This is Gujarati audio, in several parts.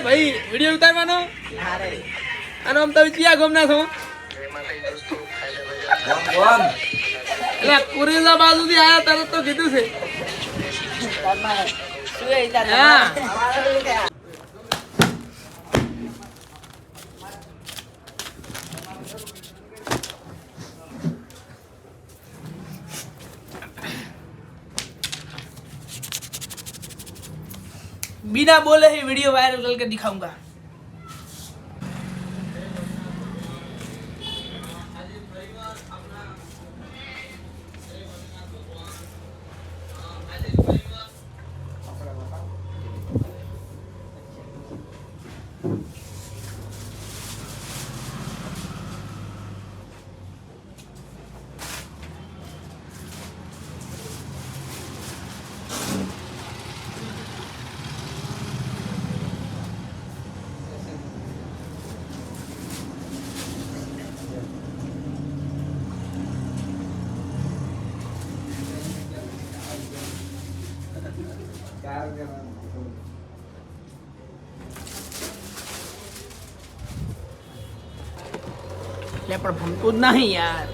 ભાઈ વિડિયો ઉતારવાનો અને આમ તમે ક્યાં ગમના છો એટલે કુરેજા બાજુથી આયા તરત તો કીધું છે बिना बोले ही वीडियो वायरल करके दिखाऊंगा। ले पर हमको नहीं यार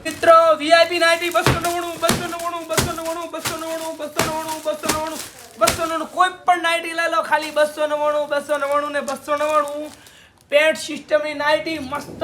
मित्रों वीआईपी 90 299 कोई पण 90 ले लो खाली 299 ने 299 पेंट सिस्टम ની 90 મસ્ત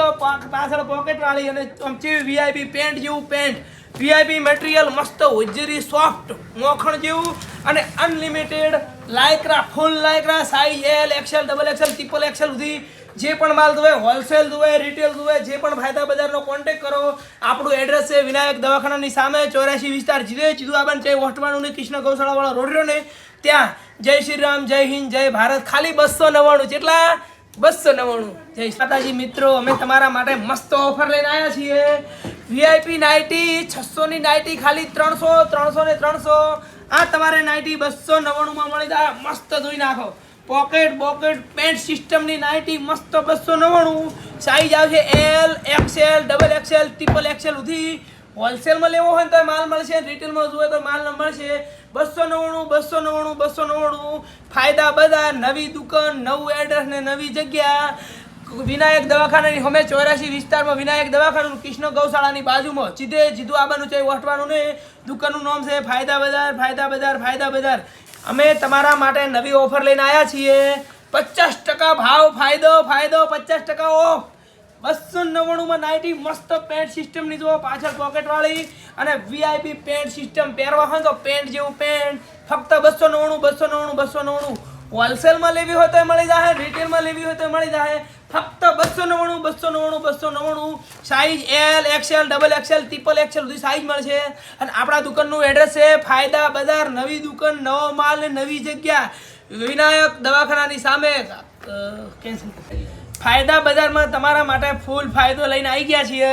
પાછળ પોકેટ વાળી અને આમચી વીઆઈપી પેન્ટ જેવું પેન્ટ વીઆઈપી મટીરીયલ મસ્ત ઉજરી સોફ્ટ મોખણ જેવું અને unlimited lycra full lycra size L XL double XL triple XL સુધી જે પણ માલ જોવે હોલસેલ જોવે રિટેલ જોવે જે પણ ફાયદા બજારનો કોન્ટેક્ટ કરો આપણું એડ્રેસ છે વિનાયક દવાખાનાની સામે 84 વિસ્તાર જીરે જીદુઆબન જય વસ્ટવાનું ને કૃષ્ણ ગૌશાળા વાળા રોડ ને ત્યાં જય શ્રી રામ જય હિન્દ જય ભારત ખાલી 299 જેટલા 299 જય માતાજી મિત્રો અમે તમારા માટે મસ્ત ઓફર લઈને આવ્યા છીએ વીઆઈપી 90 600 ની 90 ખાલી 300 300 ને 300 આ તમારે 90 299 માં મળી જાય મસ્ત ધોઈ નાખો પોકેટ બોકેટ પેન્ટ સિસ્ટમ ની 90 મસ્ત 299 સાઈઝ આવશે L XL double XL triple XL સુધી હોલસેલ માં લેવો હોય તો માલ મળશે રિટેલ માં જોઈએ તો માલ મળશે 299 ફાયદા બધા નવી દુકાન નવું એડ્રેસ ને નવી જગ્યા વિનાયક દવાખાનાની અમે 84 વિસ્તારમાં વિનાયક દવાખાનું કૃષ્ણ ગૌશાળાની બાજુમાં સીધે જીદુ આબાનું છે વસ્ટવાનું ને દુકાનનું નામ છે ફાયદા બજાર અમે તમારા માટે નવી ઓફર લઈને આવ્યા છીએ 50% ભાવ ફાયદો 50% ઓફ 299 માં 90 મસ્ત પેન્ટ સિસ્ટમ ની જો પાછળ પોકેટ વાળી અને વીઆઈપી પેન્ટ સિસ્ટમ પહેરવા હોય તો પેન્ટ જેવું પેન્ટ ફક્ત 299 હોલસેલ માં લેવી હોય તો મળી જાય રિટેલ માં લેવી હોય તો મળી જાય ફક્ત 299 size L XL double XL triple XL સુધી સાઈઝ મળશે અને આપણા દુકાનનું એડ્રેસ છે ફાયદા બજાર નવી દુકાન નવો માલ ને નવી જગ્યા વિનાયક દવાખાનાની સામે કેન્સલ ફાયદા બજારમાં તમારા માટે ફૂલ ફાયદો લઈને આવી ગયા છીએ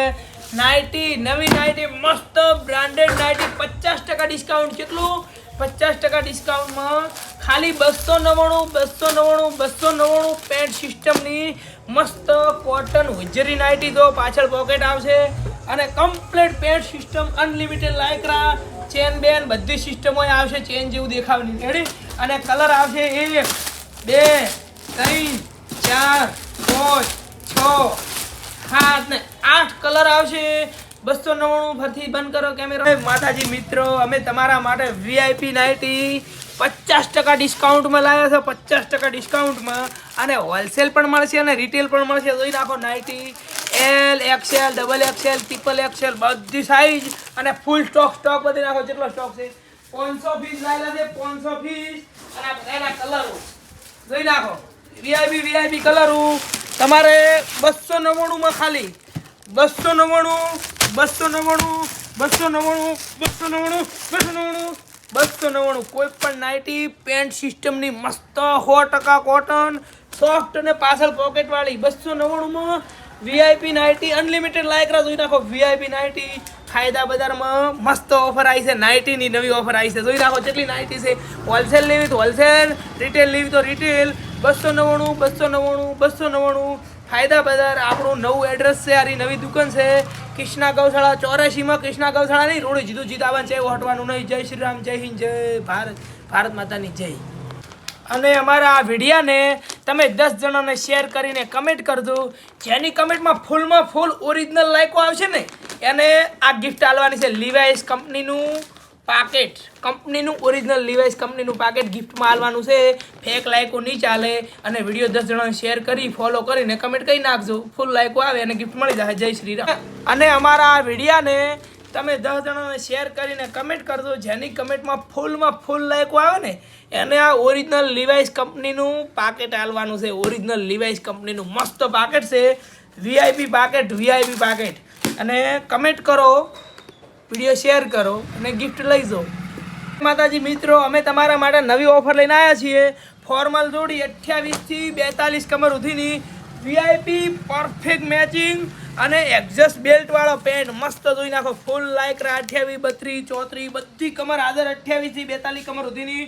90 નવી 90 મસ્ત બ્રાન્ડેડ 90 50% ડિસ્કાઉન્ટ કેટલું 50% ડિસ્કાઉન્ટમાં ખાલી 299 પેન્ટ સિસ્ટમની મસ્ત કોટન હુજરી 90 તો પાછળ પોકેટ આવશે અને complete pant system unlimited lycra chain બેન બધી સિસ્ટમો આવશે ચેન જેવું દેખાવની રેડી અને કલર આવશે 1 2 3 4 5 6 7 ને 8 કલર આવશે 299 ફરથી બંધ કરો કેમેરા માતાજી મિત્રો અમે તમારા માટે વીઆઈપી 90 50% ડિસ્કાઉન્ટમાં લાવ્યા છે 50% ડિસ્કાઉન્ટમાં અને હોલસેલ પણ મળશે અને રિટેલ પણ મળશે જોઈ નાખો 90 L XL double XL triple XL બધી સાઈઝ અને ફૂલ સ્ટોક બધી નાખો જેટલો સ્ટોક છે 500 પીસ લાવેલા છે 500 પીસ અને એના કલરો જોઈ નાખો વીઆઈપી કલરો તમારે 299 માં ખાલી 299 કોઈ પણ 90 પેન્ટ સિસ્ટમની મસ્ત 100% કોટન સોફ્ટ અને પાછળ પોકેટ વાળી 299 માં વીઆઈપી 90 અનલિમિટેડ લાયક્રા જોઈ નાખો વીઆઈપી 90 ફાયદા બજારમાં મસ્ત ઓફર આવી છે 90 ની નવી ઓફર આવી છે જોઈ નાખો કેટલી 90 છે હોલસેલ લેવી તો હોલસેલ રિટેલ લેવી તો રિટેલ 299 ફાયદા બજાર આપણું નવું એડ્રેસ છે, આરી નવી દુકાન છે કૃષ્ણા ગૌશાળા 84 કૃષ્ણા ગૌશાળા નહીં રોડ જીતું જીત આવવાનું છે, હટવાનું નહીં. જય શ્રી રામ, જય હિન્દ, જય ભારત માતાની જય. અને અમારા આ વિડીયાને તમે 10 જણાને શેર કરીને કમેન્ટ કરજો. જેની કમેન્ટમાં ફૂલમાં ફૂલ ઓરિજિનલ લાઈકો આવશે ને એને આ ગિફ્ટ આલવાની છે. લીવાઇસ કંપનીનું પાકેટ, કંપનીનું ઓરિજિનલ લીવાઇસ કંપનીનું પાકેટ ગિફ્ટમાં આલવાનું છે. ફેક લાઈકો નહીં ચાલે. અને વિડીયો 10 જણાને શેર કરી ફોલો કરીને કમેન્ટ કરી નાખજો. ફૂલ લાઈકો આવે અને ગિફ્ટ મળી જશે. જય શ્રી રામ. અને અમારા આ વિડીયાને તમે 10 જણાને શેર કરીને કમેન્ટ કરજો. જેની કમેન્ટમાં ફૂલ લાઈકો આવે ને એને આ ઓરિજિનલ લીવાઇસ કંપનીનું પાકેટ આલવાનું છે. ઓરિજિનલ લીવાઇસ કંપનીનું મસ્ત પાકેટ છે. વીઆઈપી પાકેટ. અને કમેન્ટ કરો, વિડીયો શેર કરો અને ગિફ્ટ લઈ જાઓ. માતાજી મિત્રો, અમે તમારા માટે નવી ઓફર લઈને આવ્યા છીએ. ફોર્મલ જોડી 28 થી 42 કમર સુધીની વીઆઈપી પરફેક્ટ મેચિંગ અને એક્ઝેસ્ટ બેલ્ટ વાળો પેન્ટ મસ્ત જોઈ નાખો. ફૂલ લાઇક્રા 28, 32, 34 બધી કમર હાજર. 28 થી 42 કમર સુધીની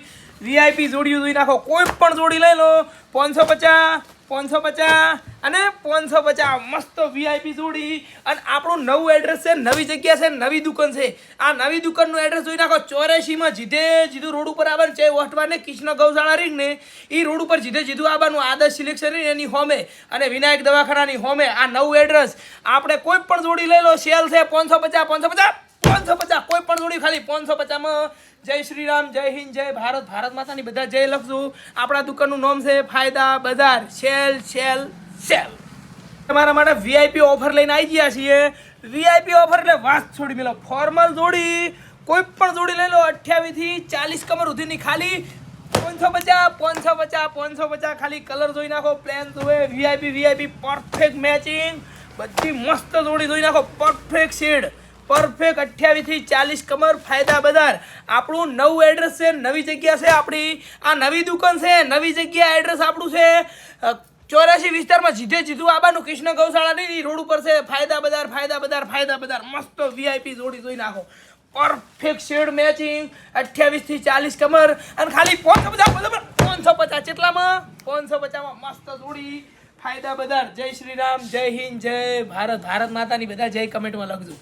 વીઆઈપી જોડીઓ જોઈ નાખો. કોઈ પણ જોડી લઈ લો 550 અને 550 મસ્ત વીઆઈપી જોડી. અને આપણું નવું એડ્રેસ છે, નવી જગ્યા છે, નવી દુકાન છે. આ નવી દુકાનનું એડ્રેસ જોઈ નાખો. 84 જીધું રોડ ઉપર આવવાનું છે. વટવાને કૃષ્ણ ગૌશાળા રીંગ ને એ રોડ ઉપર જીધું આવવાનું. આદર્શ સિલેક્શન એની હોમે અને વિનાયક દવાખાનાની હોમે આ નવું એડ્રેસ. આપણે કોઈ પણ જોડી લઈ લો, સેલ છે 550 કોઈ પણ જોડી ખાલી 550 જય શ્રી રામ, જય હિન્દ, જય ભારત માતાની બધા જય લખજો. આપણા દુકાનનું નામ છે ફાયદા બજાર. સેલ. તમારા માટે વીઆઈપી ઓફર લઈને આવી ગયા છીએ. વીઆઈપી ઓફર એટલે વાત છોડી મેલો. ફોર્મલ જોડી કોઈ પણ જોડી લઈ લો 28 થી 40 કમર સુધીની ખાલી 550 ખાલી. કલર જોઈ નાખો, પ્લેન જોવે, વીઆઈપી પરફેક્ટ મેચિંગ બધી મસ્ત જોડી જોઈ નાખો. પરફેક્ટ શેડ, પરફેક્ટ 28 થી 40 કમર. ફાયદા બજાર આપણું નવું એડ્રેસ છે, નવી જગ્યા છે આપણી. આ નવી દુકાન છે, નવી જગ્યા. એડ્રેસ આપણું છે 84 વિસ્તારમાં જીધું આબાનું કૃષ્ણ ગૌશાળાની રોડ ઉપર છે. ફાયદા બજાર મસ્ત વીઆઈપી જોડી જોઈ નાખો. પરફેક્ટ શેડ મેચિંગ 28 થી 40 કમર અને ખાલી 550 કેટલામાં 550 મસ્ત જોડી. ફાયદા બજાર. જય શ્રી રામ, જય હિન્દ, જય ભારત માતાની બધા જય કમેન્ટમાં લખજો.